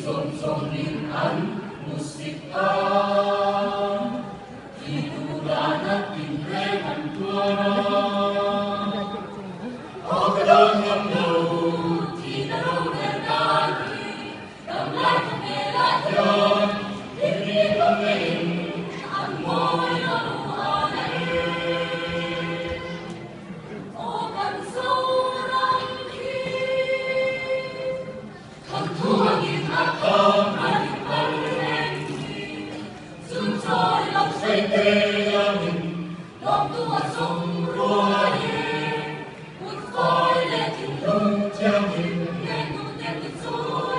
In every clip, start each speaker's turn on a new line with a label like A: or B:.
A: Sonsongin an musika hiduran at tinrehan tuara Ogadang ang loob tinaraw na dati Damlay kamelahyan hindi pangin ang mo'y naluhanay Ogan saurang hit Kantuangin at Lòng tua sông rùa hiền Một khói lên trên lưng treo hình Ngày nụ tên tình dối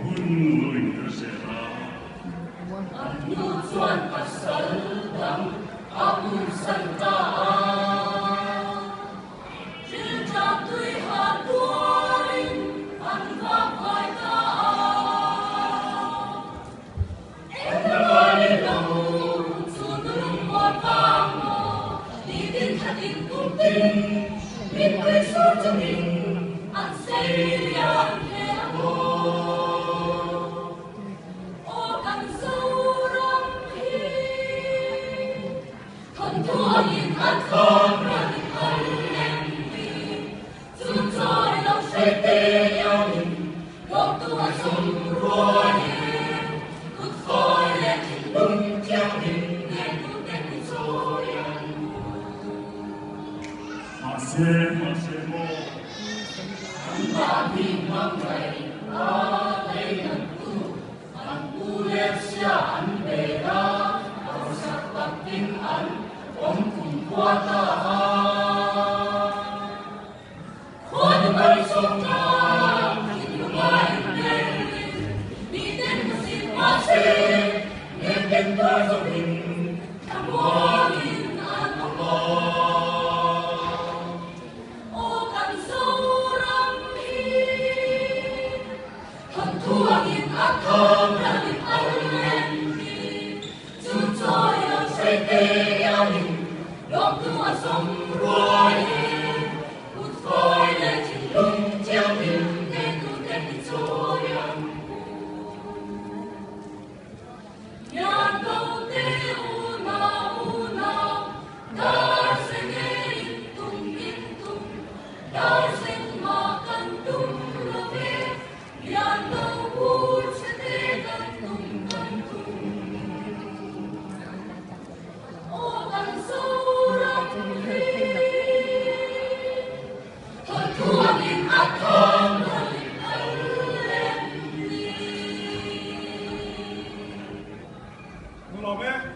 B: Un người sẽ ra
A: Anh nụ chuan cả sân đắng Áp ưu sân ta Trên trạm tươi hạt đuôi Anh vang vai ta Em đã gọi lên lòng Hãy cùng tin mình quay xuống cho mình ăn say ăn heo ô càng sâu rong hi thân thua nhìn ăn không ra được hơi em đi chúng tôi lòng say tê nhau mình lòng tua sông rùa hiền cút khói lên trên lưng treo mình nghe nụ tên mình rồi
B: Hacemos
A: Ang daming mangay Alay ng tu Ang ulit siya ang pera Ang sa pagtingan Ang kumkwatahan Kung may sokang Inumayin din Bitin masin masin Ngepin tarzawin Kamawin ang mga Tuangin at kamramin allendi Chúng tôi lòng say tê eo mình Lòng tua sông rùa hiền Hút khói lên trên lưng treo mình Nghe nụ tên mình trôi ăn Nhàn câu tê una Dar sinh in tung Dar sinh mà cần tung lơ về Nhàn câu
B: Não é?